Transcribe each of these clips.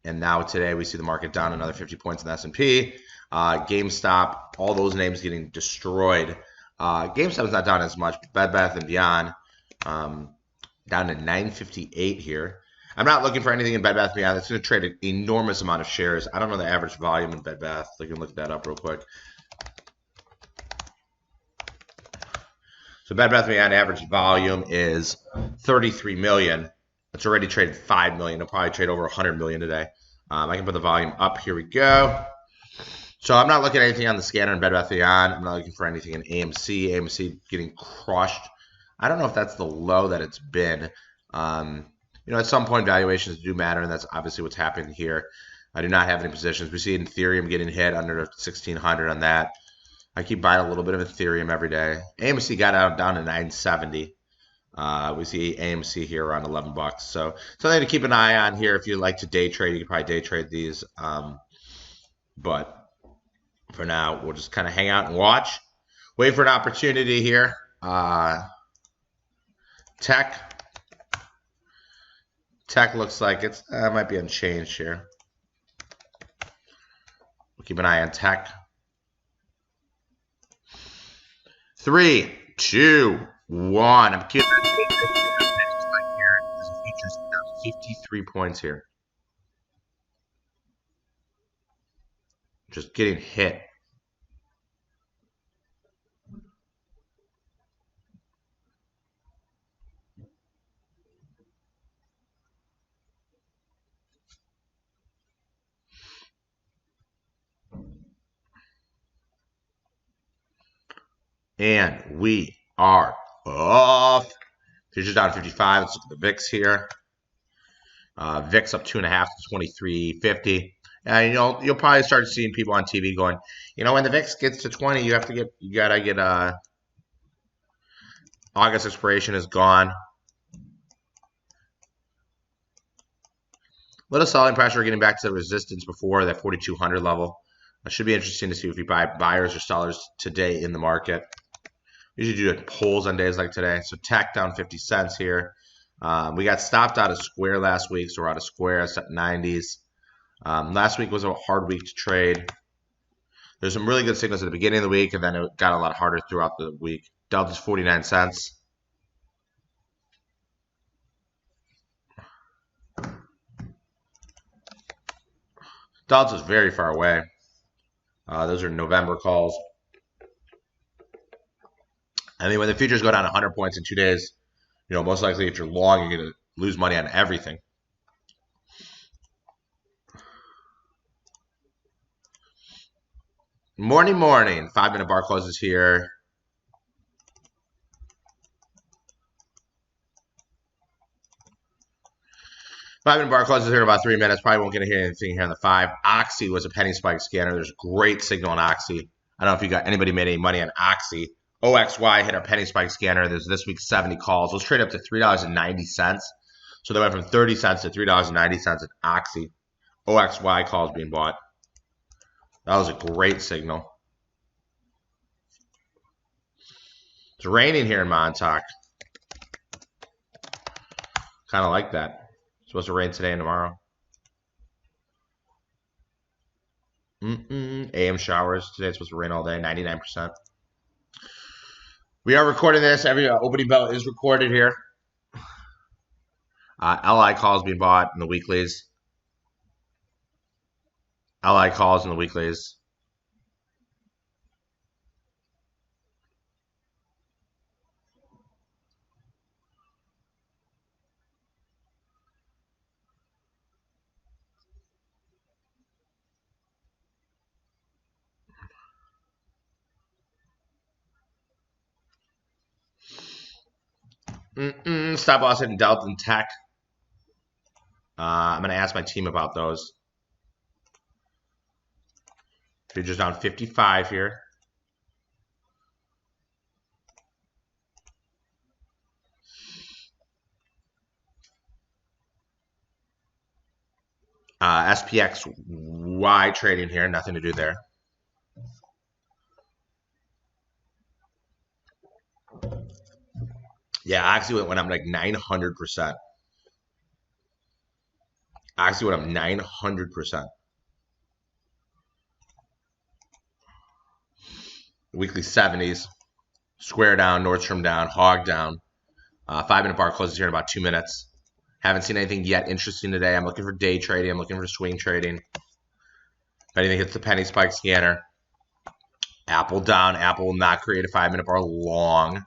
And now today we see the market down another 50 points in the S&P. GameStop, all those names getting destroyed. GameStop's not down as much. Bed Bath & Beyond down to 958 here. I'm not looking for anything in Bed Bath & Beyond. It's going to trade an enormous amount of shares. I don't know the average volume in Bed Bath. I can look that up real quick. So Bed Bath & Beyond average volume is 33 million. It's already traded 5 million. It'll probably trade over 100 million today. I can put the volume up. Here we go. So I'm not looking at anything on the scanner in Bed Bath & Beyond. I'm not looking for anything in AMC. AMC getting crushed. I don't know if that's the low that it's been. At some point valuations do matter, and that's obviously what's happening here. I do not have any positions. We see Ethereum getting hit under 1,600 on that. I keep buying a little bit of Ethereum every day. AMC got down to 970. We see AMC here around 11 bucks. So something to keep an eye on here. If you like to day trade, you can probably day trade these. But for now, we'll just kind of hang out and watch. Wait for an opportunity here. Tech looks like it might be unchanged here. We'll keep an eye on tech. 3, 2, 1. I'm kidding. 53 points here. Just getting hit. And we are off. Futures down 55. Let's look at the VIX here. VIX up 2.5 to 23.50. And you'll probably start seeing people on TV going, when the VIX gets to 20, you gotta get August expiration is gone. Little selling pressure getting back to the resistance before that 4,200 level. It should be interesting to see if we buy buyers or sellers today in the market. We usually do polls on days like today. So tech down 50 cents here. We got stopped out of Square last week, so we're out of Square at 90s. Last week was a hard week to trade. There's some really good signals at the beginning of the week, and then it got a lot harder throughout the week. Delta's 49 cents. Delta's very far away. Those are November calls. I mean, when the futures go down 100 points in 2 days, most likely if you're long, you're going to lose money on everything. Morning. 5-minute bar closes here. Five-minute bar closes here in about 3 minutes. Probably won't get to hear anything here on the 5. Oxy was a penny spike scanner. There's a great signal on Oxy. I don't know if you got anybody made any money on Oxy. OXY hit our penny spike scanner. There's this week 70 calls. Let's trade up to $3.90. So they went from 30 cents to $3.90 at Oxy. OXY calls being bought. That was a great signal. It's raining here in Montauk. Kind of like that. It's supposed to rain today and tomorrow. AM showers. Today it's supposed to rain all day, 99%. We are recording this. Every opening bell is recorded here. LI calls being bought in the weeklies. LI calls in the weeklies. Stop loss in Delta and Tech. I'm going to ask my team about those. Futures down 55 here. SPXY trading here. Nothing to do there. Yeah, actually went up like 900%. Actually went up 900%. Weekly 70s. Square down, Nordstrom down, Hog down. 5-minute bar closes here in about 2 minutes. Haven't seen anything yet interesting today. I'm looking for day trading. I'm looking for swing trading. If anything hits the penny spike scanner. Apple down. Apple will not create a 5-minute bar long.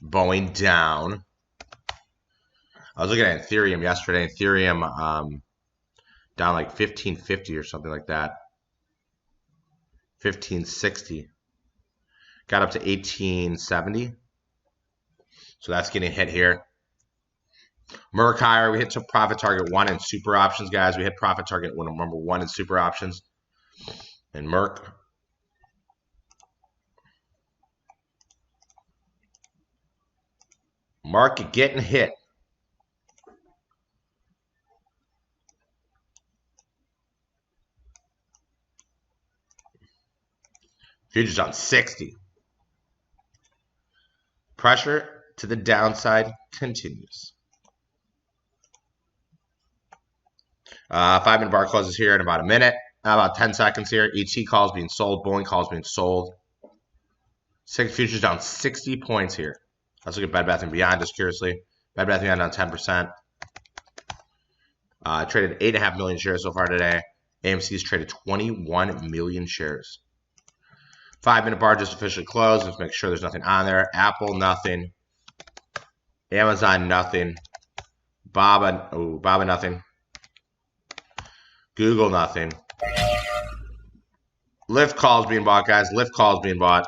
Boeing down. I was looking at Ethereum yesterday. Ethereum down like 1550 or something like that. 1560. Got up to 1870. So that's getting hit here. Merck higher. We hit to profit target 1 in super options, guys. We hit profit target number 1 in super options. And Merck. Market getting hit. Futures on 60. Pressure to the downside continues. 5-minute bar closes here in about a minute. About 10 seconds here. ET calls being sold. Boeing calls being sold. Futures down 60 points here. Let's look at Bed Bath & Beyond just curiously. Bed Bath & Beyond down 10%. Traded 8.5 million shares so far today. AMC's traded 21 million shares. 5-minute bar just officially closed. Let's make sure there's nothing on there. Apple, nothing. Amazon, nothing. Baba, nothing. Google, nothing. Lyft calls being bought, guys. Lyft calls being bought.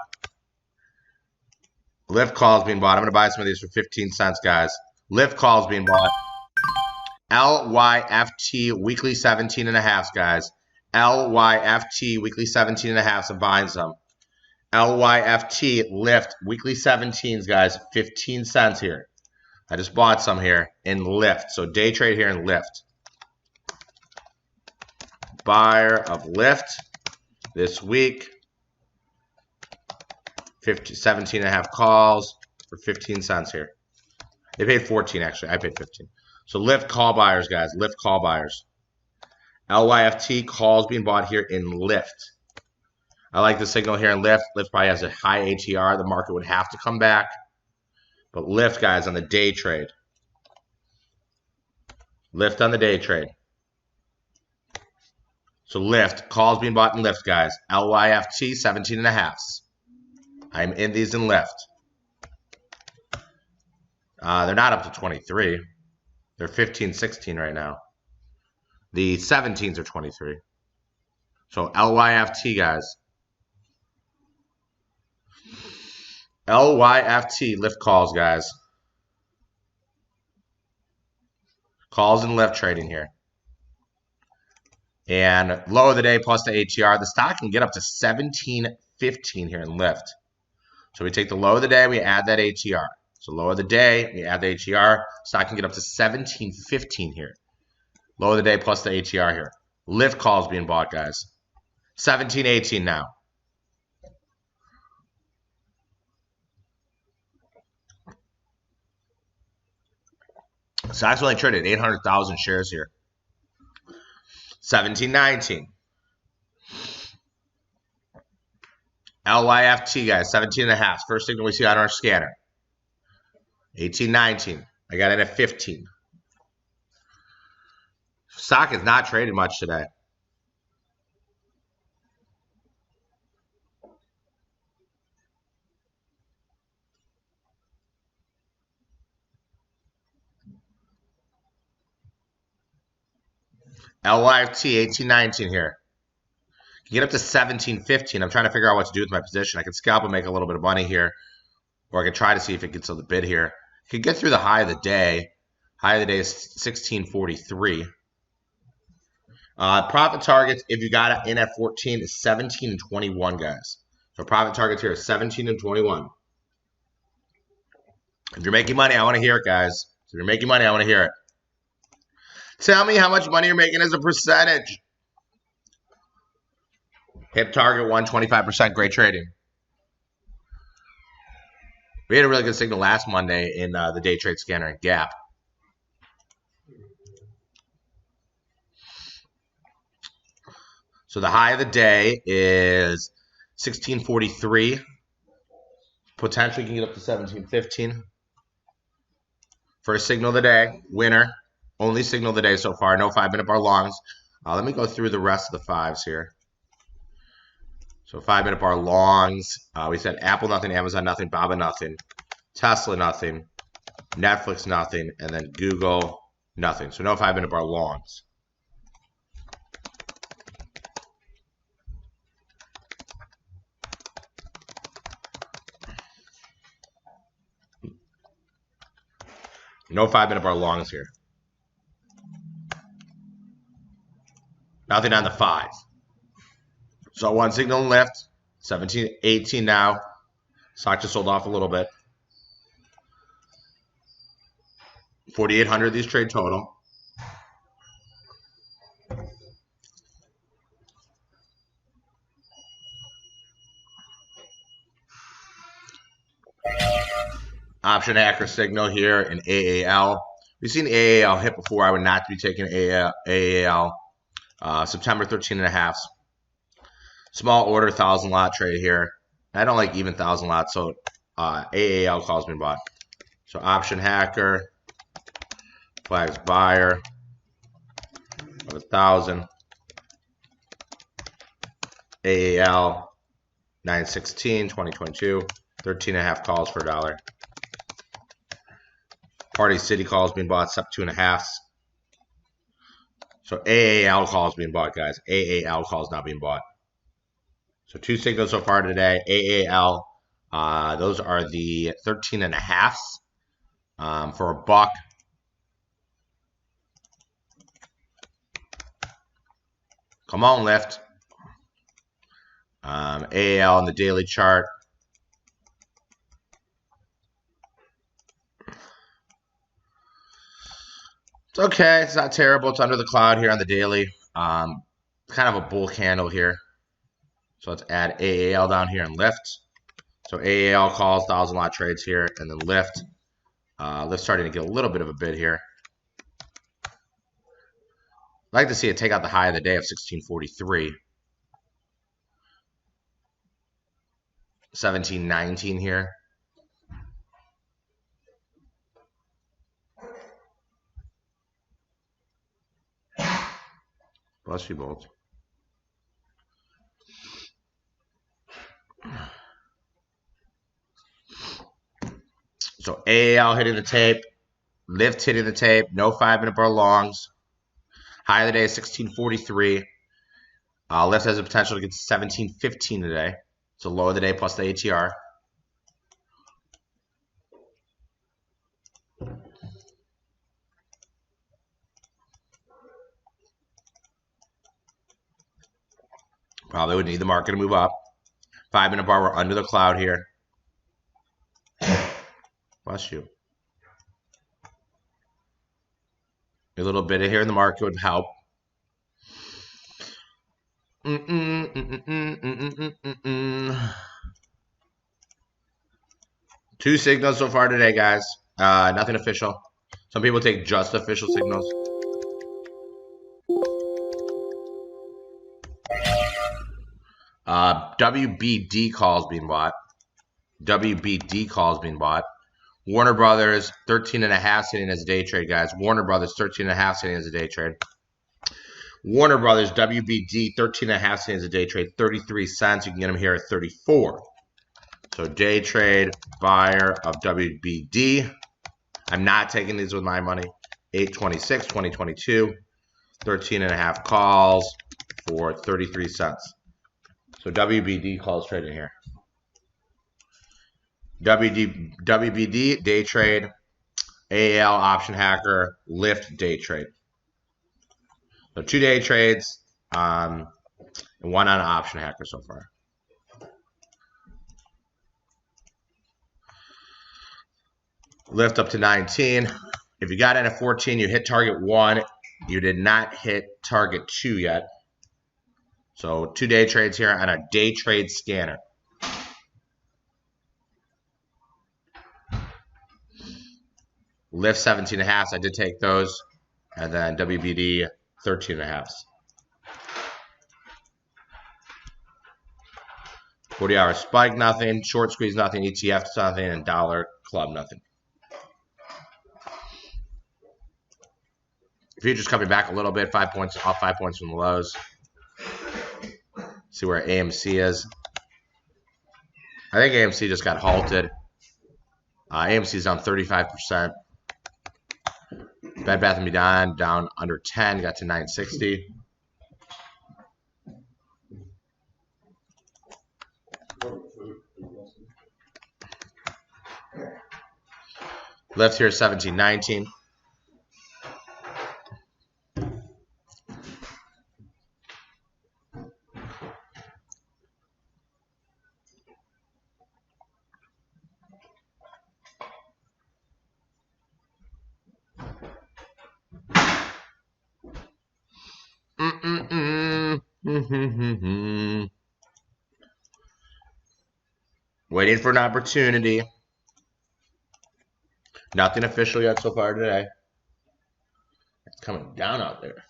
Lyft calls being bought. I'm going to buy some of these for 15 cents, guys. Lyft calls being bought. LYFT weekly 17.5, guys. LYFT weekly 17.5. I'm buying some. LYFT Lyft weekly 17s, guys. 15 cents here. I just bought some here in Lyft. So day trade here in Lyft. Buyer of Lyft this week. 17.5 calls for 15 cents here. They paid 14 actually. I paid 15. So Lyft call buyers, guys. Lyft call buyers. LYFT calls being bought here in Lyft. I like the signal here in Lyft. Lyft probably has a high ATR. The market would have to come back. But Lyft, guys, on the day trade. Lyft on the day trade. So Lyft, calls being bought in Lyft, guys. LYFT, 17.5s. I'm in these in Lyft. They're not up to 23. They're 15, 16 right now. The 17s are 23. So LYFT, guys. LYFT, Lyft calls, guys. Calls and Lyft trading here. And low of the day plus the ATR. The stock can get up to 17.15 here in Lyft. So we take the low of the day, we add that ATR. So low of the day, we add the ATR. Stock can get up to 17.15 here. Low of the day plus the ATR here. Lyft calls being bought, guys. 17.18 now. Stock's only traded 800,000 shares here. 17.19. LYFT, guys, 17.5. First signal we see on our scanner. 18.19. I got it at 15. Stock is not trading much today. LYFT 18.19 here. Can get up to 17.15. I'm trying to figure out what to do with my position. I could scalp and make a little bit of money here, or I could try to see if it gets on the bid here. Could get through the high of the day. High of the day is 16.43. Profit targets, if you got it in at 14, is 17 and 21, guys. So profit targets here is 17 and 21. If you're making money, I want to hear it, guys. If you're making money, I want to hear it. Tell me how much money you're making as a percentage. Hit target 1, 25%. Great trading. We had a really good signal last Monday in the day trade scanner at Gap. So the high of the day is 1643. Potentially can get up to 1715. First signal of the day, winner. Only signal of the day so far. No 5-minute bar longs. Let me go through the rest of the fives here. So 5-minute bar longs. We said Apple nothing, Amazon nothing, Baba nothing, Tesla nothing, Netflix nothing, and then Google nothing. So no 5-minute bar longs. No 5-minute bar longs here. Nothing on the 5. So one signal lift, 17.18 now. Stock just sold off a little bit. 4,800 these trade total. Option hacker signal here in AAL. We've seen AAL hit before. I would not be taking AAL. September 13.5. Small order 1,000 lot trade here. I don't like even 1,000 lots, so AAL calls been bought. So option hacker flags buyer of 1,000. AAL 9/16 2022. 13.5 calls for $1. Party City calls being bought, up 2.5. So AAL calls being bought, guys. AAL calls not being bought. So 2 signals so far today. AAL, those are the 13.5s for $1. Come on, lift. AAL on the daily chart. It's okay. It's not terrible. It's under the cloud here on the daily. Kind of a bull candle here. So let's add AAL down here and lift. So AAL calls 1,000 lot trades here, and then lift. Lift starting to get a little bit of a bid here. I'd like to see it take out the high of the day of 1643. 1719 here. Bless you both. So AAL hitting the tape, lift hitting the tape, no 5-minute bar longs. High of the day is 1643. Lift has the potential to get to 1715 today. So low of the day plus the ATR. Probably would need the market to move up. 5-minute bar, we're under the cloud here. Bless you. A little bit of here in the market would help. Two signals so far today, guys. Nothing official. Some people take just official signals. WBD calls being bought. WBD calls being bought. Warner Brothers 13.5 sitting as a day trade, guys. Warner Brothers 13.5 sitting as a day trade. Warner Brothers WBD 13.5 sitting as a day trade. 33 cents. You can get them here at 34. So day trade buyer of WBD. I'm not taking these with my money. 8/26 2022. 13.5 calls for 33 cents. So WBD calls trading here. WBD day trade, AAL option hacker, lift day trade. So 2 day trades, and 1 on option hacker so far. Lift up to 19. If you got in at 14, you hit target 1. You did not hit target 2 yet. So 2 day trades here on a day trade scanner. Lift 17.5s. I did take those. And then WBD 13.5s. 40-hour spike, nothing. Short squeeze, nothing. ETF, nothing. And dollar club, nothing. Futures coming back a little bit. 5 points off, 5 points from the lows. See where AMC is. I think AMC just got halted. AMC is down 35%. Bed Bath & Beyond down under 10, got to 960. Lyft here 17.19. Waiting for an opportunity. Nothing official yet so far today. It's coming down out there.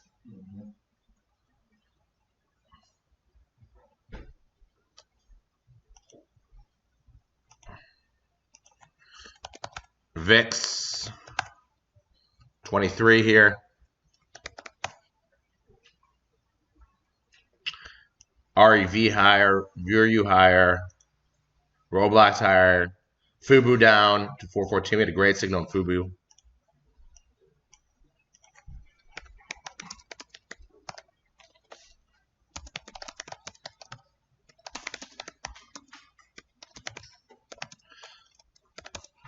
VIX 23 here. REV higher, VURU higher, Roblox higher, Fubu down to 414. We had a great signal on Fubu.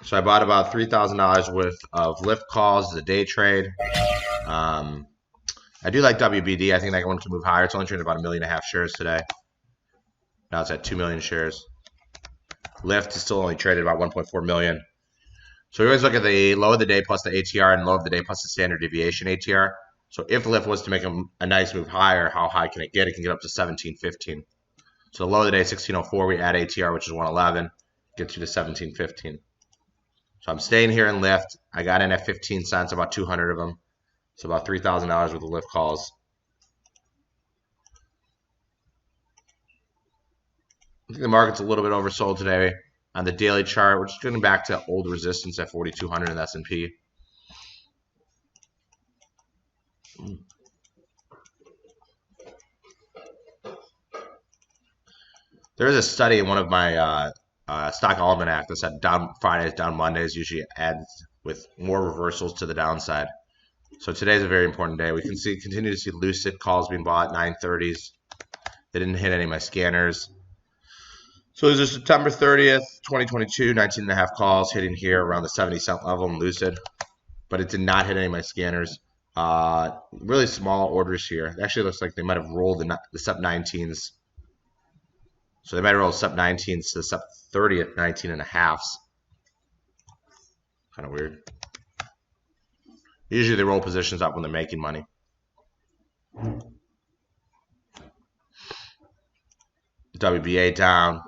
So I bought about $3,000 worth of Lyft calls as a day trade. I do like WBD. I think that one can move higher. It's only traded about 1.5 million shares today. Now it's at 2 million shares. Lyft is still only traded about 1.4 million. So we always look at the low of the day plus the ATR and low of the day plus the standard deviation ATR. So if Lyft was to make a nice move higher, how high can it get? It can get up to 17.15. So the low of the day 1604. We add ATR, which is 111, gets you to 17.15. So I'm staying here in Lyft. I got in at 15 cents, about 200 of them. So about $3,000 worth of Lyft calls. I think the market's a little bit oversold today on the daily chart. We're just getting back to old resistance at 4,200 in S&P. There is a study in one of my stock almanac that said down Fridays, down Mondays usually adds with more reversals to the downside. So today's a very important day. We can continue to see Lucid calls being bought, 930s. They didn't hit any of my scanners. So there's a September 30th, 2022, 19.5 calls hitting here around the 70-cent level in Lucid. But it did not hit any of my scanners. Really small orders here. It actually looks like they might have rolled the SEP 19s. So they might roll SEP 19s to the SEP 30th, 19.5s. Kind of weird. Usually they roll positions up when they're making money. WBA down.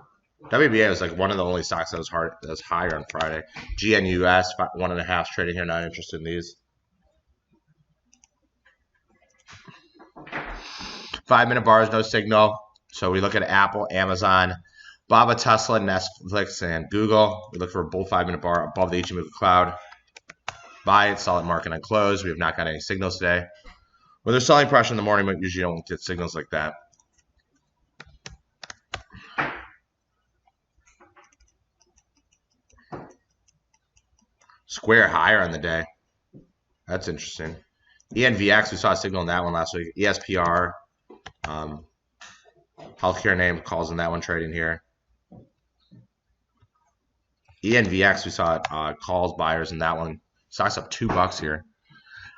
WBA was like one of the only stocks that was higher on Friday. GNUS 1.5 trading here. Not interested in these. 5-minute bars, no signal. So we look at Apple, Amazon, Baba, Tesla, Netflix, and Google. We look for a bull 5-minute bar above the Ichimoku cloud. Buy it, solid market on close. We have not got any signals today. When there's selling pressure in the morning, we usually don't get signals like that. Square higher on the day. That's interesting. ENVX, we saw a signal in that one last week. ESPR, healthcare name calls in that one trading here. ENVX, we saw calls buyers in that one. Stock's up $2 here.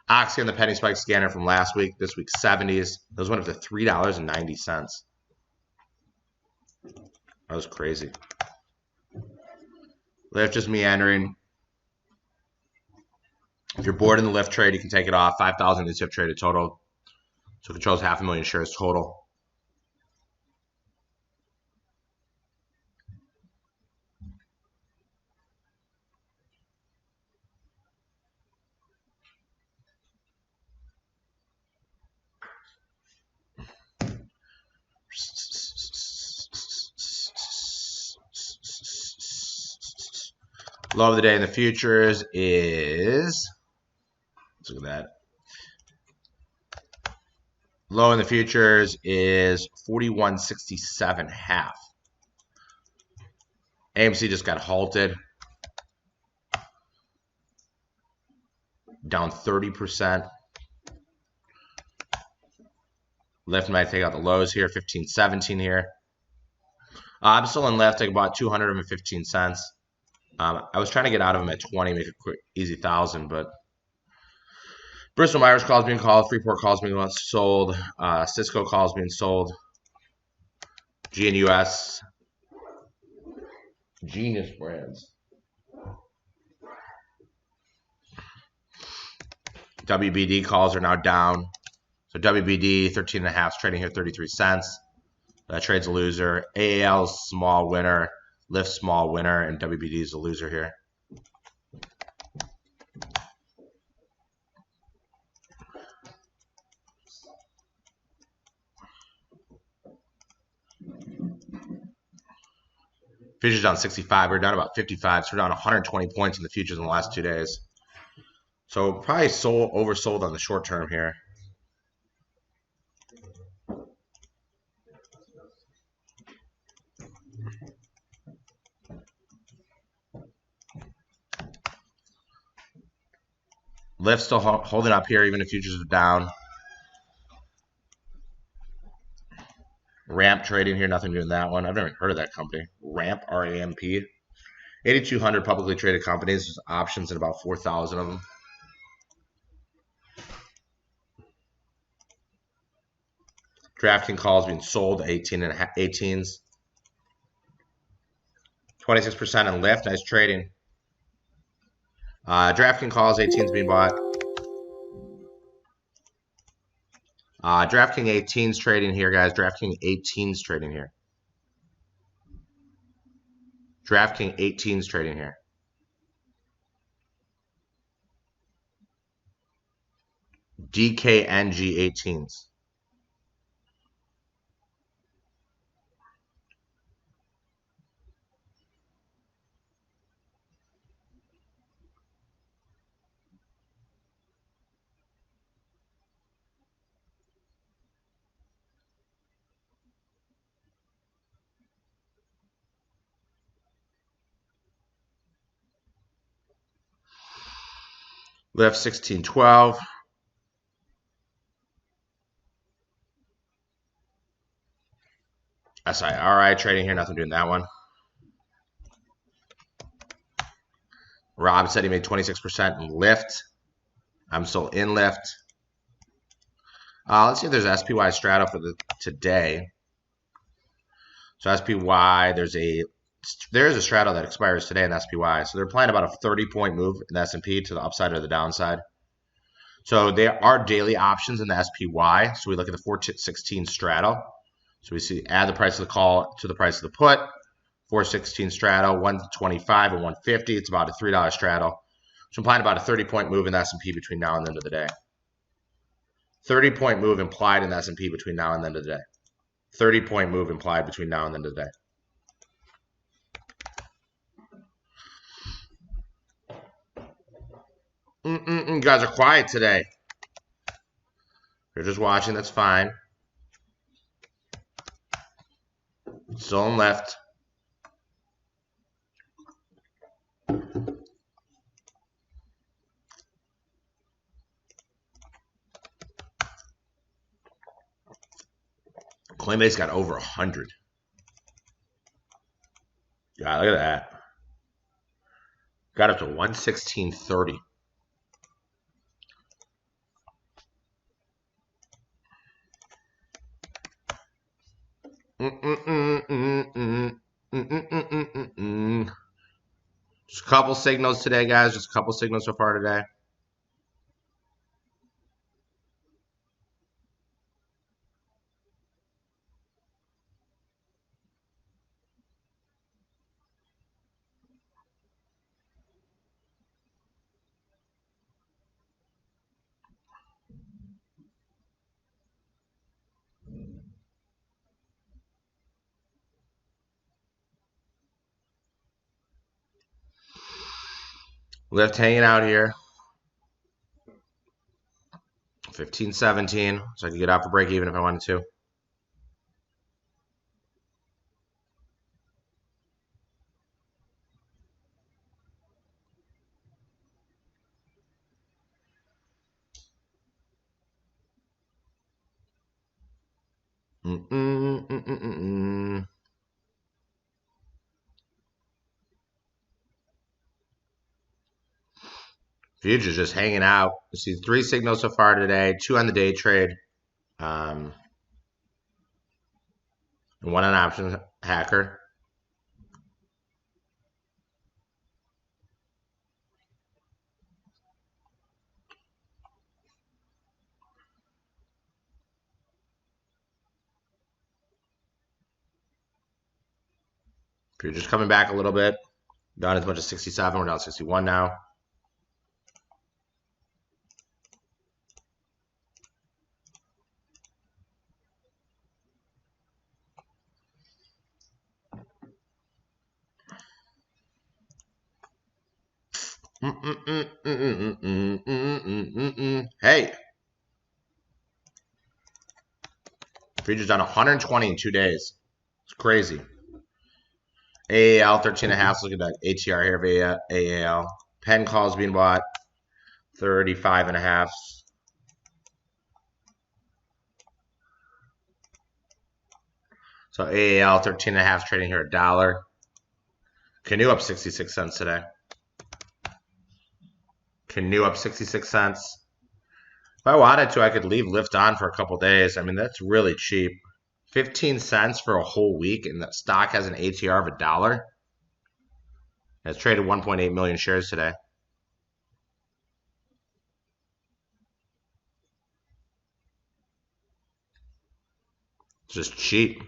Oxy on the penny spike scanner from last week. This week 70s. Those went up to $3.90. That was crazy. Lyft just meandering. If you're bored in the Lyft trade, you can take it off. 5,000 is Lyft traded total. So it controls 500,000 shares total. Low of the day in the futures is, let's look at that. Low in the futures is 41.67 half. AMC just got halted. Down 30%. Lyft might take out the lows here, 15.17 here. I'm still in Lyft. I bought 215 cents. I was trying to get out of them at 20, make a quick, easy 1,000, but Bristol Myers calls being called, Freeport calls being sold, Cisco calls being sold, GNUS, Genius Brands. WBD calls are now down. So WBD 13.5 is trading here 33 cents. That trade's a loser. AAL's small winner, Lyft small winner, and WBD is a loser here. Futures down 65. We're down about 55. So we're down 120 points in the futures in the last 2 days. So probably oversold on the short term here. Lyft still holding up here, even if futures are down. Ramp trading here, nothing doing that one. I've never heard of that company. Ramp, R-A-M-P. 8,200 publicly traded companies. There's options in about 4,000 of them. DraftKings calls being sold 18s. 26% in Lyft. Nice trading. DraftKings calls 18s being bought. DraftKings 18s trading here, guys. DraftKings 18s trading here. DraftKings 18s trading here. DKNG 18s. Lyft 1612. SIRI trading here, nothing doing that one. Rob said he made 26% in Lyft. I'm still in Lyft. Let's see if there's SPY Strato for today. So SPY, there's a straddle that expires today in SPY. So they're playing about a 30-point move in the S&P to the upside or the downside. So there are daily options in the SPY. So we look at the 416 straddle. So we see add the price of the call to the price of the put. 416 straddle, 125 and 150. It's about a $3 straddle. So implying about a 30-point move in the S&P between now and the end of the day. 30-point move implied in the S&P between now and the end of the day. 30-point move implied between now and the end of the day. You guys are quiet today. If you're just watching, that's fine. Still on left. Coinbase got over 100. Yeah, look at that. Got up to 116.30. Just a couple signals today, guys. Just a couple signals so far today. Lyft hanging out here. 15.17, so I could get out for break even if I wanted to. Futures just hanging out. You see 3 signals so far today, 2 on the day trade, and 1 on option hacker. Futures coming back a little bit. Down as much as 67. We're down 61 now. Hey. Futures down 120 in 2 days. It's crazy. AAL 13.5. Look at that ATR here via AAL. Penn calls being bought 35.5. So AAL 13.5 trading here $1. Canoe up 66 cents today. Canoe up 66 cents. If I wanted to, I could leave Lyft on for a couple days. I mean, that's really cheap. 15 cents for a whole week, and the stock has an ATR of $1. It's traded 1.8 million shares today. It's just cheap.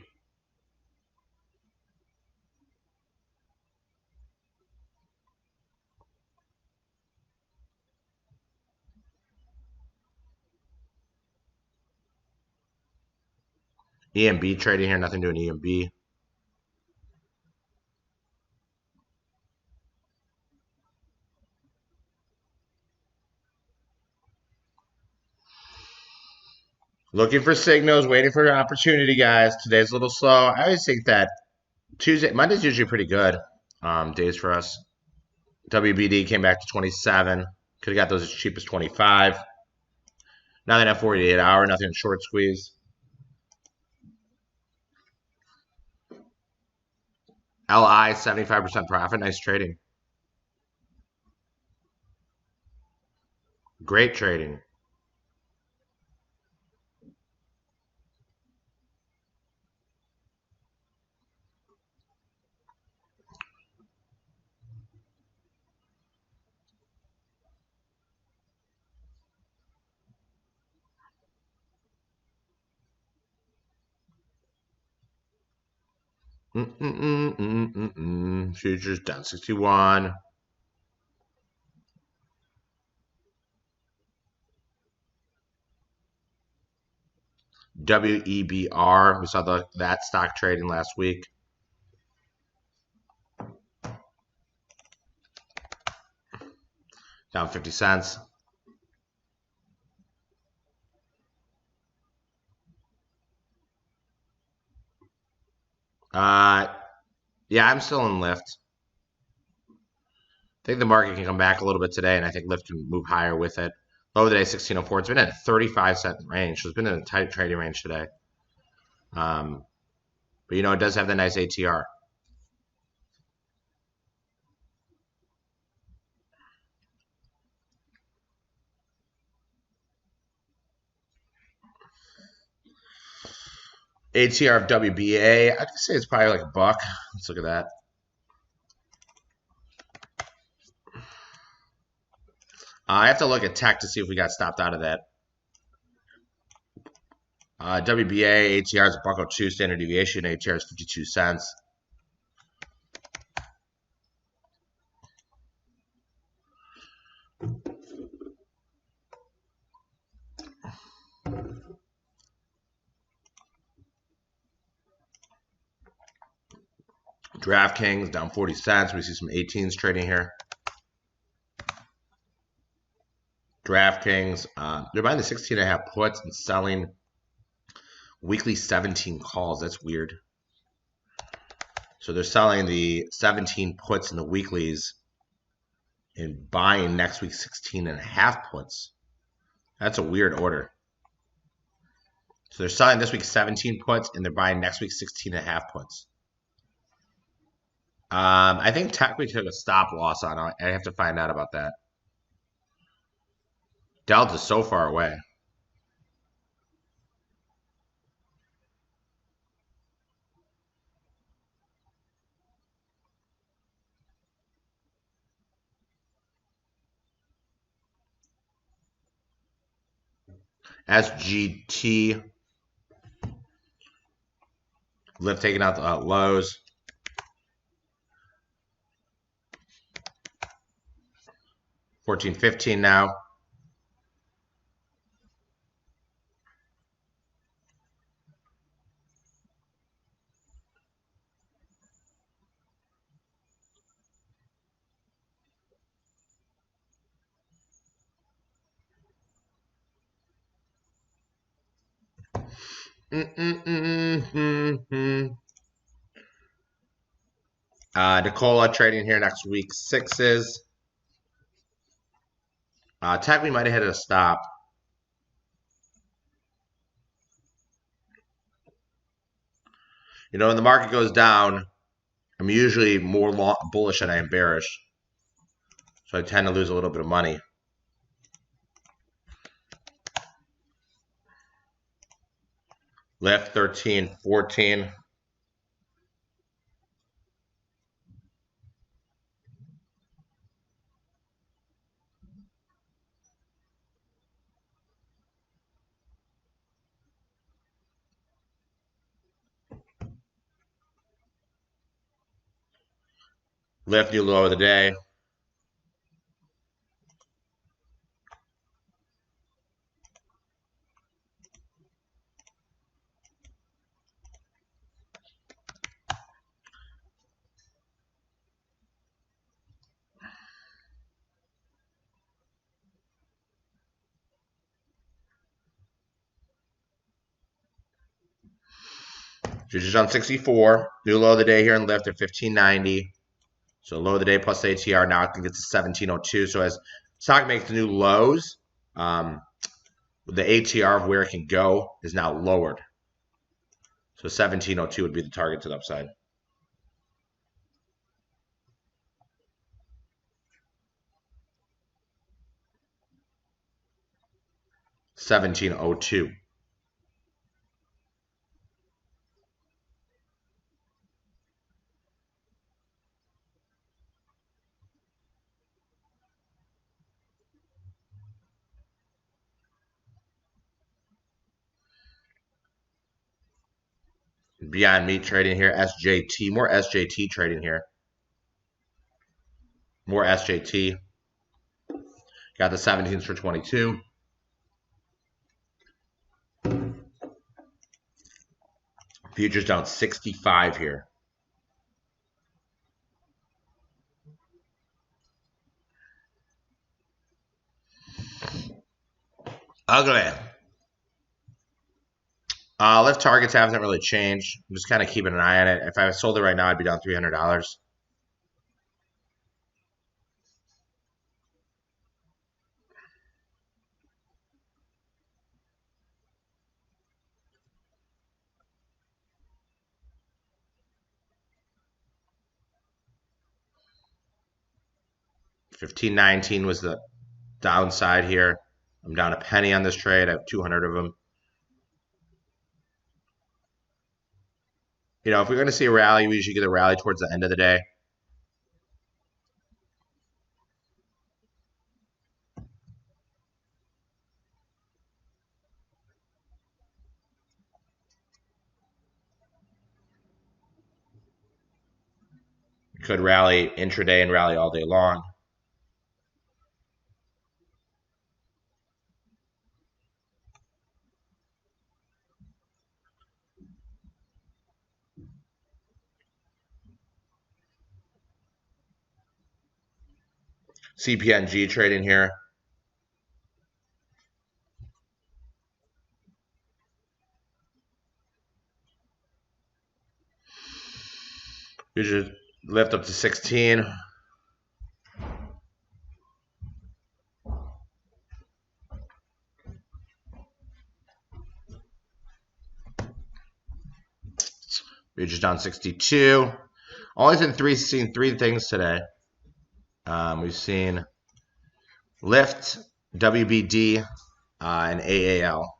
EMB trading here, nothing doing EMB. Looking for signals, waiting for an opportunity, guys. Today's a little slow. I always think that Monday's usually pretty good days for us. WBD came back to 27. Could have got those as cheap as 25. Now they have 48 hour, nothing short squeeze. LI, 75% profit. Nice trading. Great trading. Futures down 61. WEBR, we saw that stock trading last week. Down 50 cents. Yeah, I'm still in Lyft. I think the market can come back a little bit today, and I think Lyft can move higher with it. Low of the day, 1604. It's been at a 35-cent range, so it's been in a tight trading range today. But, you know, it does have the nice ATR. ATR of WBA, I'd say it's probably like $1. Let's look at that. I have to look at tech to see if we got stopped out of that. WBA, ATR is $1.02, standard deviation, ATR is 52 cents. DraftKings down 40 cents. We see some 18s trading here. DraftKings, they're buying the 16.5 puts and selling weekly 17 calls. That's weird. So they're selling the 17 puts in the weeklies and buying next week 16.5 puts. That's a weird order. So they're selling this week 17 puts and they're buying next week 16.5 puts. I think technically took a stop loss on it. I have to find out about that. Delta's so far away. SGT. Lyft taking out the lows. $14.15 now. Nikola trading here next week. Sixes. Tech, we might have hit a stop. You know, when the market goes down, I'm usually more bullish than I am bearish. So I tend to lose a little bit of money. Lyft 13.14. Lyft new low of the day. Futures on 64. New low of the day here in Lyft at 15.90. So low of the day plus ATR now I think it's 17.02. So as stock makes new lows, the ATR of where it can go is now lowered. So 17.02 would be the target to the upside. $17.02. Beyond Meat trading here. SJT. More SJT trading here. More SJT. Got the 17s for 22. Futures down 65 here. Ugly. Lyft targets haven't really changed. I'm just kind of keeping an eye on it. If I sold it right now, I'd be down $300. $15.19 was the downside here. I'm down a penny on this trade. I have 200 of them. You know, if we're going to see a rally, we usually get a rally towards the end of the day. Could rally intraday and rally all day long. CPNG trading here. Futures lift up to 16. Futures down 62. Only seen three things today. We've seen Lyft, WBD, and AAL.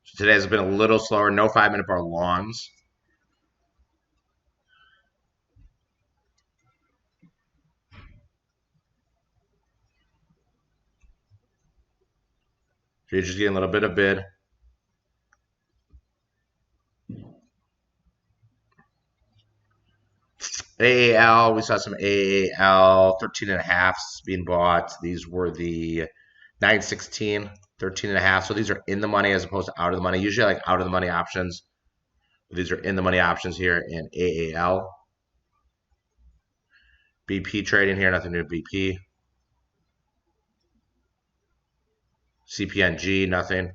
So today has been a little slower. No 5-minute bar longs. Futures getting a little bit of bid. AAL, we saw some AAL 13.5s being bought. These were the 916, 13.5. So these are in the money as opposed to out of the money. Usually like out of the money options. These are in the money options here in AAL. BP trading here, nothing new BP. CPNG, nothing.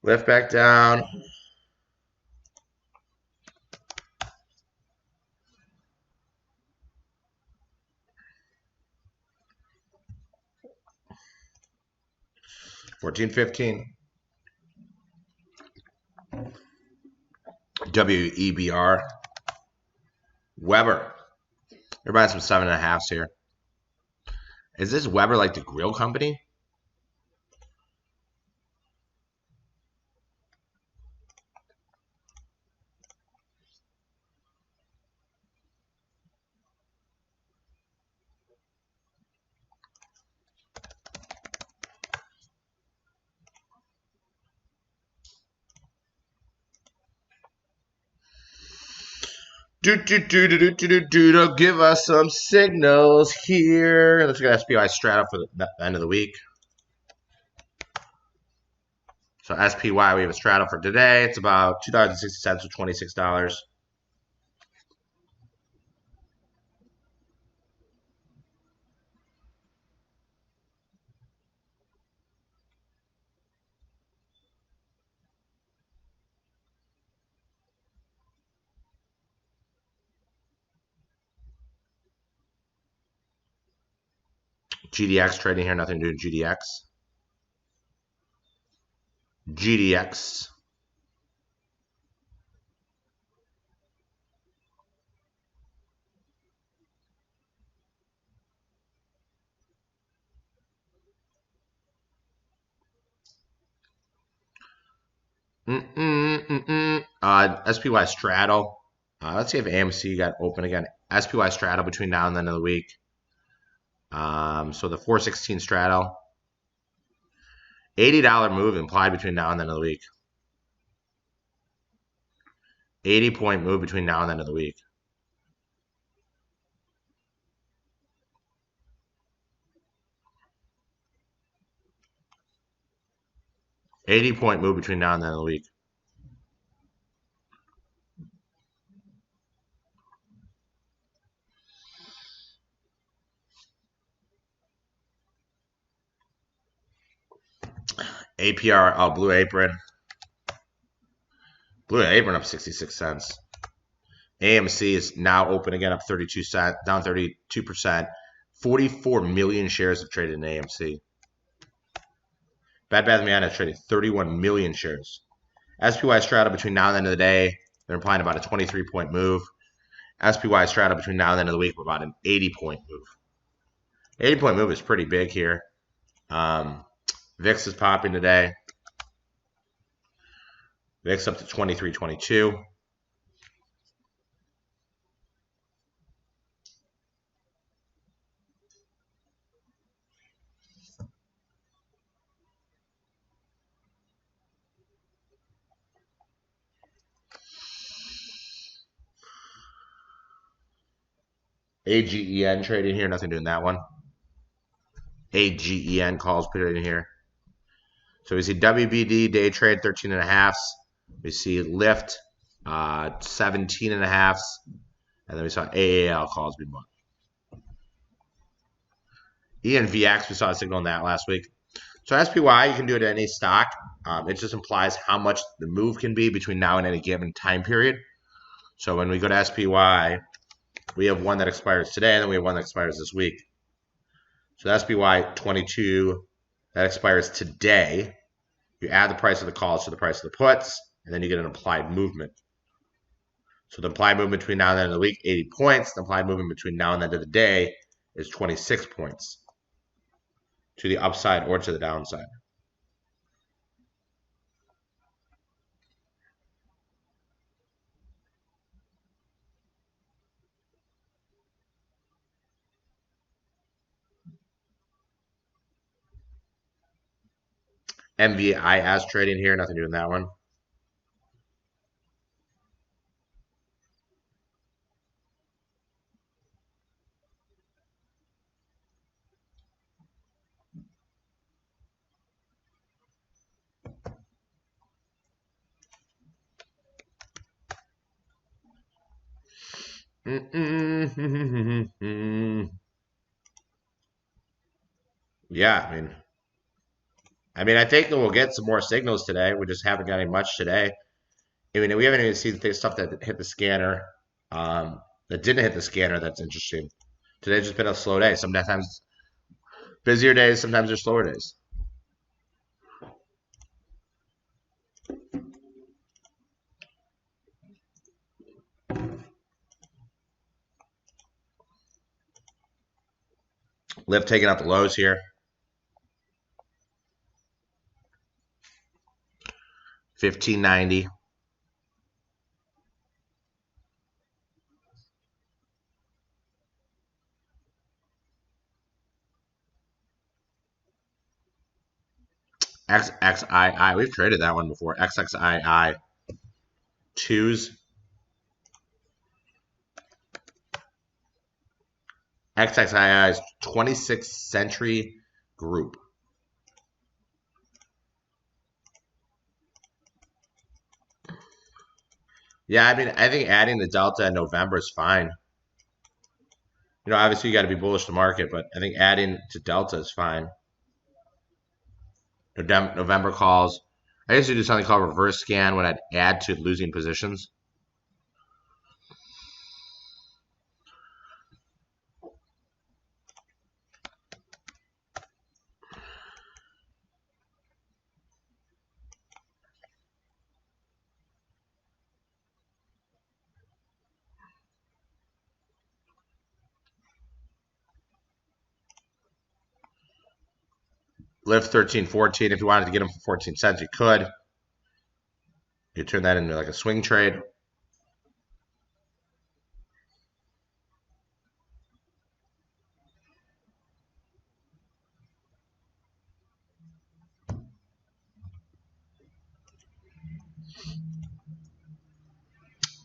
Lift back down. $14.15. WEBR. Weber. We're buying some 7.5s here. Is this Weber like the grill company? Give us some signals here. Let's look at SPY Strata for the end of the week. So SPY, we have a Strata for today. It's about $2.60 to $26. GDX trading here, nothing to do with GDX. GDX. SPY Straddle. Let's see if AMC got open again. SPY Straddle between now and the end of the week. So the 416 straddle, $80 move implied between now and the end of the week. 80-point move between now and the end of the week. $80-point move between now and the end of the week. APR, Blue Apron. Blue Apron up 66 cents. AMC is now open again, up 32 cents, down 32%. 44 million shares have traded in AMC. Bed Bath & Beyond has traded 31 million shares. SPY Strata between now and the end of the day, they're implying about a 23-point move. SPY Strata between now and the end of the week, we're about an 80-point move. 80-point move is pretty big here. VIX is popping today. VIX up to 23.22. AGEN trading here, nothing doing that one. AGEN calls trading here. So we see WBD day trade 13.5s. We see Lyft 17.5s. And then we saw AAL calls be booked. ENVX, we saw a signal on that last week. So SPY, you can do it at any stock. It just implies how much the move can be between now and any given time period. So when we go to SPY, we have one that expires today, and then we have one that expires this week. So the SPY 22, that expires today. You add the price of the calls to the price of the puts, and then you get an implied movement. So the implied movement between now and the end of the week, 80 points. The implied movement between now and the end of the day is 26 points to the upside or to the downside. MVIS trading here, nothing doing that one. Yeah, I think that we'll get some more signals today. We just haven't got any much today. We haven't even seen the stuff that hit the scanner, that didn't hit the scanner. That's interesting. Today's just been a slow day. Sometimes busier days, sometimes there's slower days. Lyft taking out the lows here. 1590. XXII. We've traded that one before. XXII. Twos. XXII is 26th Century Group. Yeah, I think adding the delta in November is fine. Obviously you got to be bullish the market, but I think adding to delta is fine. November calls. I used to do something called reverse scan when I'd add to losing positions. Lyft 13.14. If you wanted to get them for 14 cents, you could. You turn that into like a swing trade.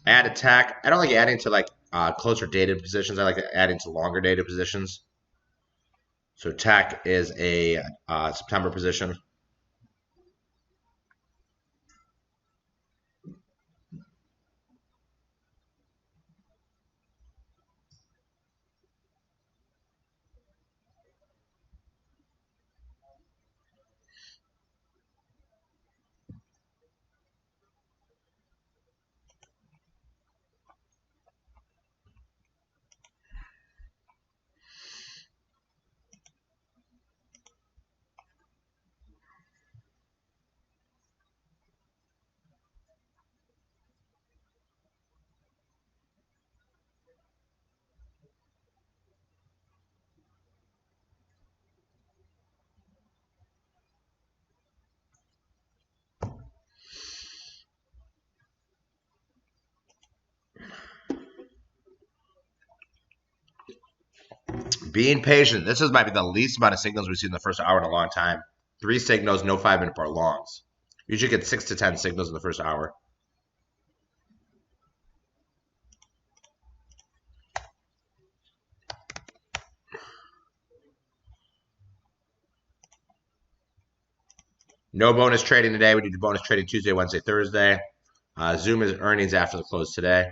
Add attack. I don't like adding to like closer dated positions. I like adding to longer dated positions. So tech is a September position. Being patient. This might be the least amount of signals we've seen in the first hour in a long time. 3 signals, no 5-minute bar longs. You should get 6 to 10 signals in the first hour. No bonus trading today. We do bonus trading Tuesday, Wednesday, Thursday. Zoom is earnings after the close today.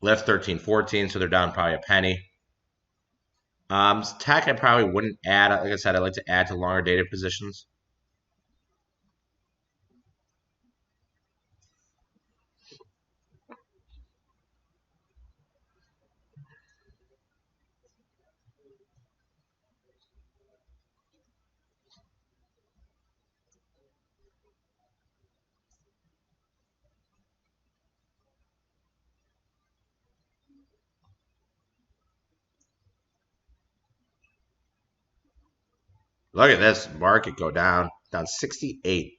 Lyft 13.14, so they're down probably a penny. Tech I probably wouldn't add. Like I said, I like to add to longer dated positions. Look at this market go down 68.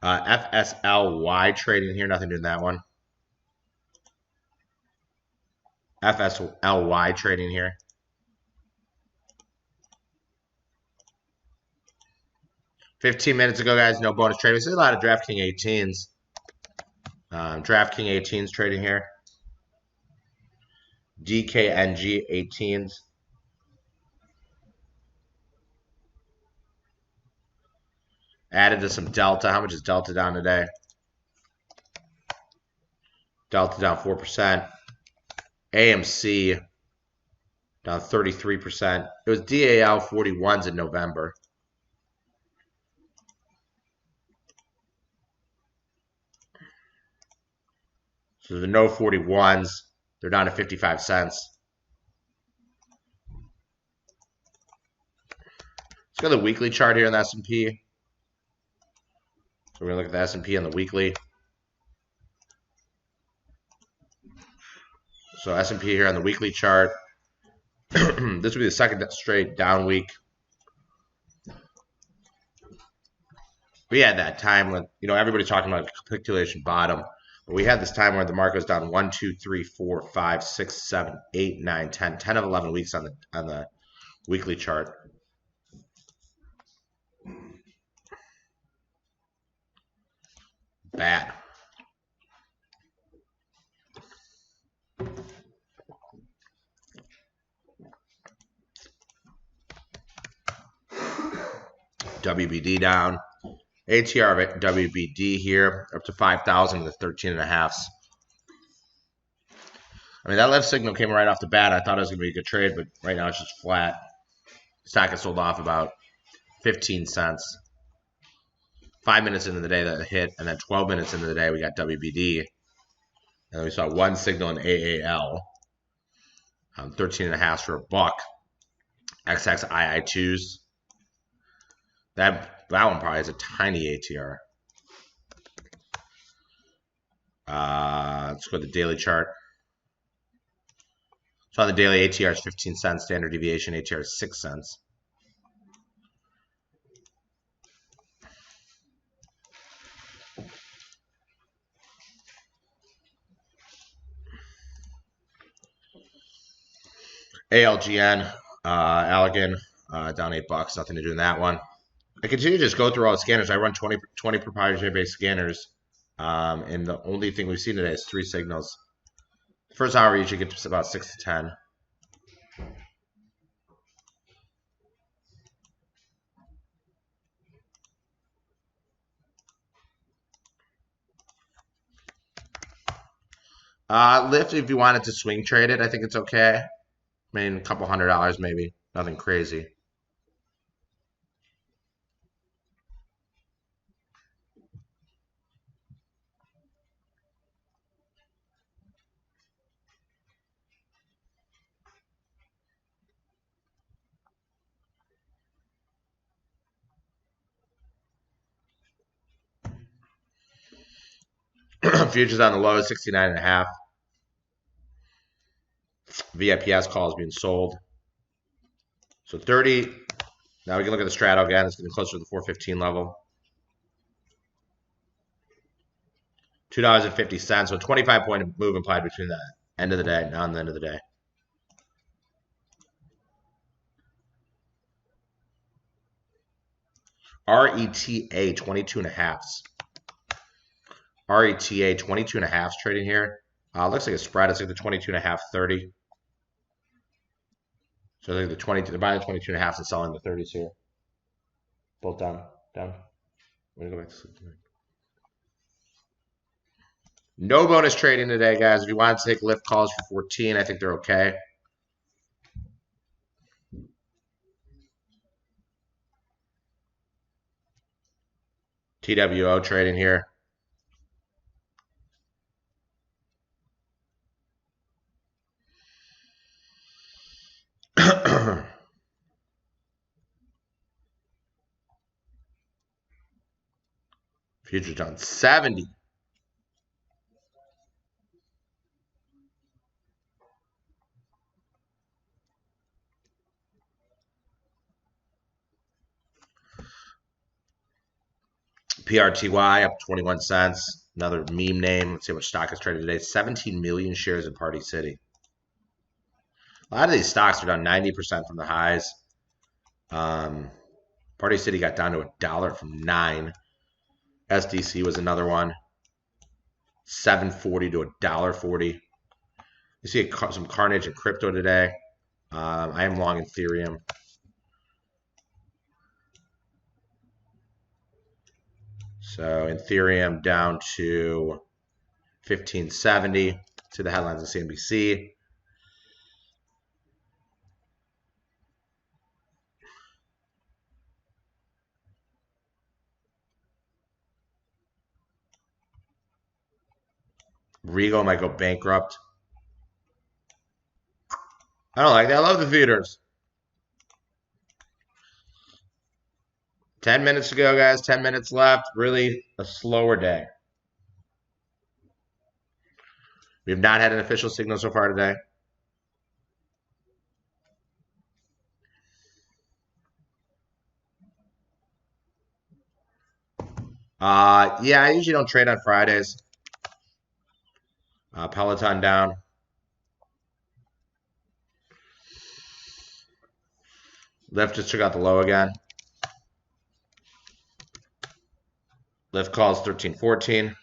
FSLY trading here, nothing doing that one. FSLY trading here. $15 ago, guys, no bonus trading. We see a lot of DraftKings 18s. DraftKings 18s trading here. DKNG 18s. Added to some Delta. How much is Delta down today? Delta down 4%. AMC down 33%. It was DAL 41s in November. So the no 41s, they're down to 55 cents. Let's go to the weekly chart here on the S&P. So we're going to look at the S&P on the weekly. So S&P here on the weekly chart. This will be the second straight down week. We had that time when, everybody's talking about capitulation bottom. But we had this time where the market was down 1, 2, 3, 4, 5, 6, 7, 8, 9, 10. 10 of 11 weeks on the weekly chart. Bad. WBD down. ATR of WBD here up to 5,000 to 13.5. I mean, that left signal came right off the bat. I thought it was going to be a good trade, but right now it's just flat. Stock has sold off about 15 cents. 5 minutes into the day that hit, and then 12 minutes into the day we got WBD. And then we saw one signal in AAL. 13.5 for a buck. XXII2s. That one probably has a tiny ATR. Let's go to the daily chart. So on the daily, ATR is 15 cents. Standard deviation ATR is 6 cents. ALGN, Allergan, down $8. Nothing to do in that one. I continue to just go through all the scanners. I run 20 proprietary-based scanners, and the only thing we've seen today is 3 signals. The first hour we usually get to about 6 to 10. Lyft, if you wanted to swing trade it, I think it's okay. I mean, a couple $100 maybe. Nothing crazy. Futures on the low, 69.5. VIPS calls being sold. So 30. Now we can look at the straddle again. It's getting closer to the 415 level. $2.50. So 25-point move implied between the end of the day and now and the end of the day. RETA 22.5. RETA 22.5 is trading here. Looks like a spread. It's like the 22.5, 30. So I think the 20, they're buying the 22.5 and selling the 30s here. Both down. I'm gonna go back to sleep tonight. No bonus trading today, guys. If you want to take lift calls for 14, I think they're okay. TWO trading here. Futures down 70. PRTY up 21 cents. Another meme name. Let's see how much stock is traded today. 17 million shares in Party City. A lot of these stocks are down 90% from the highs. Party City got down to $1 from $9. SDC was another one. $7.40 to $1.40. You see some carnage in crypto today. I am long Ethereum. So Ethereum down to 1570. See the headlines of CNBC. Regal might go bankrupt. I don't like that. I love the theaters. 10 minutes to go, guys. 10 minutes left. Really a slower day. We have not had an official signal so far today. Yeah, I usually don't trade on Fridays. Peloton down. Lyft just took out the low again. Lyft calls 13.14.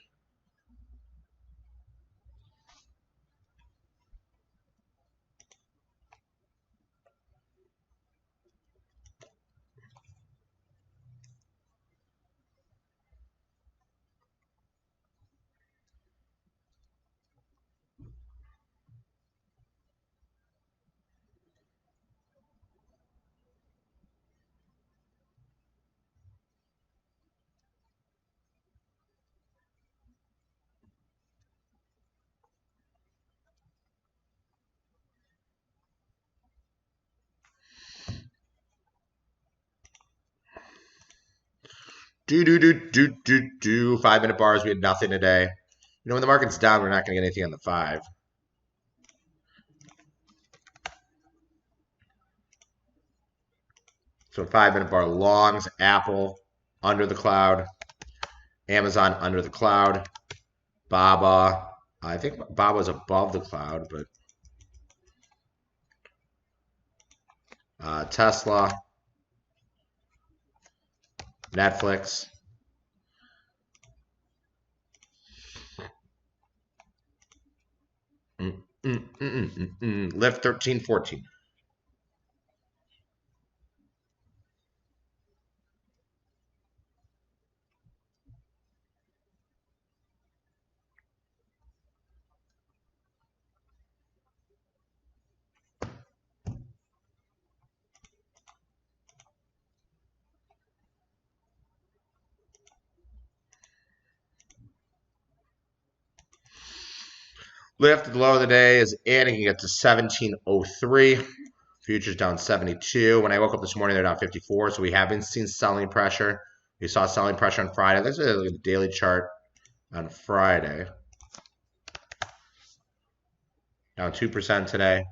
Do. 5 minute bars. We had nothing today. You know, when the market's down, we're not going to get anything on the 5. So 5 minute bar longs, Apple under the cloud, Amazon under the cloud, Baba. I think Baba's above the cloud, but Tesla, Netflix. Lyft 13.14. Lyft, the low of the day is in. You can get to 17.03. Futures down 72. When I woke up this morning, they're down 54. So we haven't seen selling pressure. We saw selling pressure on Friday. Let's look at the daily chart on Friday. Down 2% today.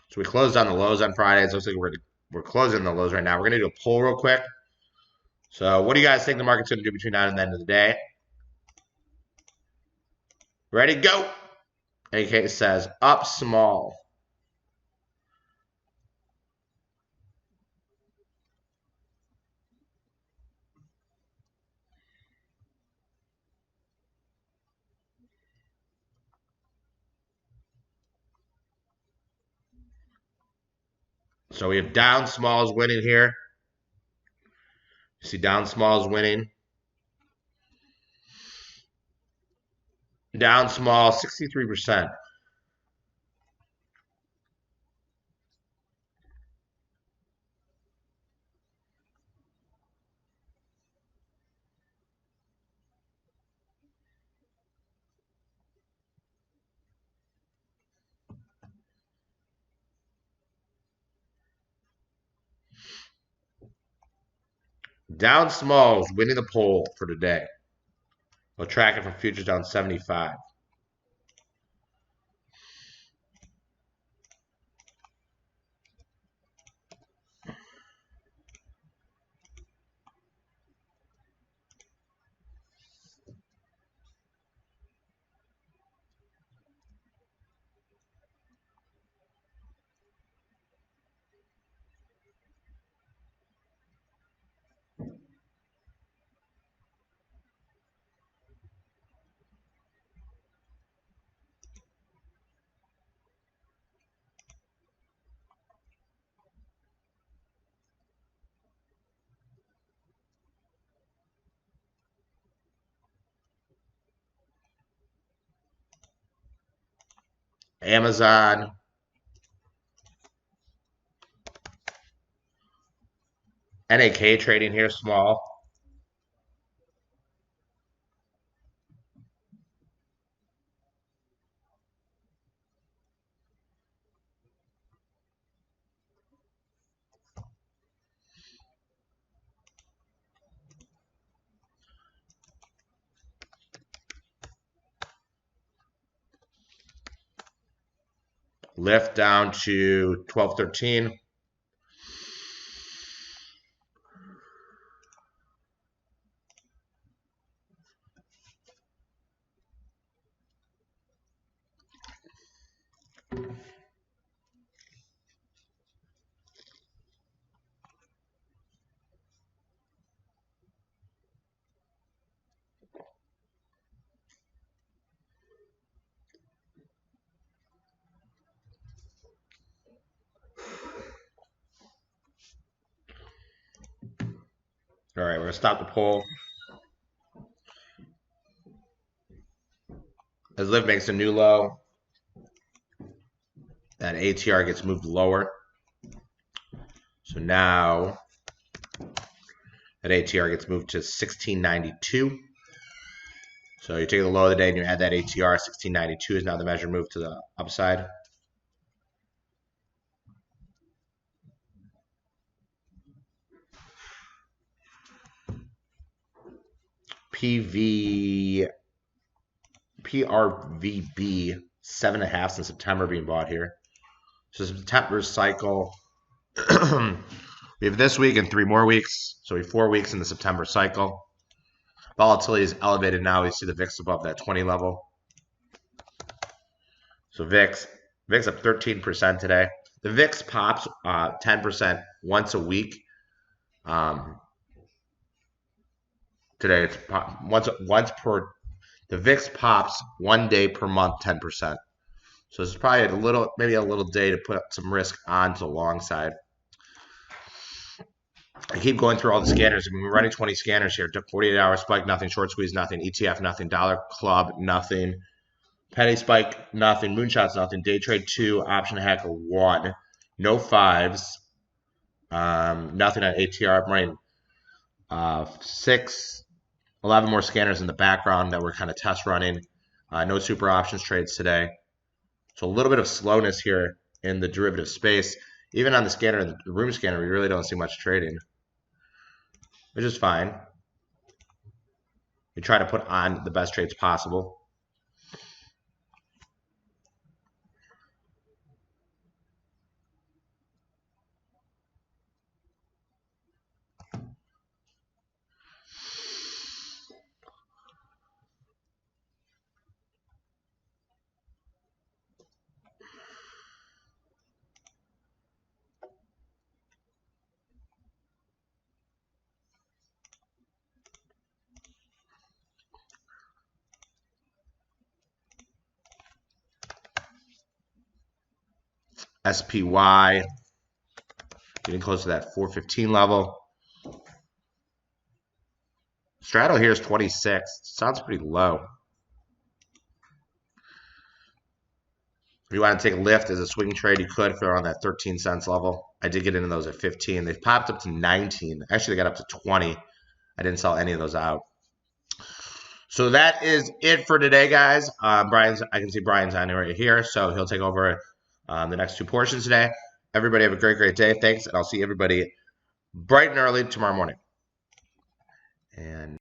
So we closed on the lows on Friday. It looks like we're closing the lows right now. We're going to do a poll real quick. So what do you guys think the market's going to do between now and the end of the day? Ready, go. AK says up small. So we have down smalls winning here. You see down smalls winning. Down small, 63%. Down smalls winning the poll for today. We'll track it from futures down 75. Amazon, NAK trading here small. Lift down to 12.13. All right, we're going to stop the poll. As Liv makes a new low, that ATR gets moved lower. So now that ATR gets moved to 1692. So you take the low of the day and you add that ATR. 1692 is now the measure move to the upside. PRVB 7.5 since September being bought here. So September cycle. We have this week and 3 more weeks. So we have 4 weeks in the September cycle. Volatility is elevated now. We see the VIX above that 20 level. So VIX up 13% today. The VIX pops 10% once a week. Today it's once per. The VIX pops 1 day per month, 10%. So it's probably maybe a little day to put some risk onto the long side. I keep going through all the scanners. I mean, we're running 20 scanners here. 48-hour spike, nothing. Short squeeze, nothing. ETF, nothing. Dollar club, nothing. Penny spike, nothing. Moonshots, nothing. Day trade 2. Option hacker 1. No 5s. Nothing on ATR. I'm running 11 more scanners in the background that we're kind of test running. No super options trades today. So a little bit of slowness here in the derivative space. Even on the scanner, the room scanner, we really don't see much trading, which is fine. We try to put on the best trades possible. SPY. getting close to that 415 level. Straddle here is 26. Sounds pretty low. If you want to take a lift as a swing trade, you could if they're on that 13 cents level. I did get into those at 15. They've popped up to 19. Actually, they got up to 20. I didn't sell any of those out. So that is it for today, guys. I can see Brian's on right here, so he'll take over the next 2 portions today. Everybody have a great, great day. Thanks, and I'll see everybody bright and early tomorrow morning. And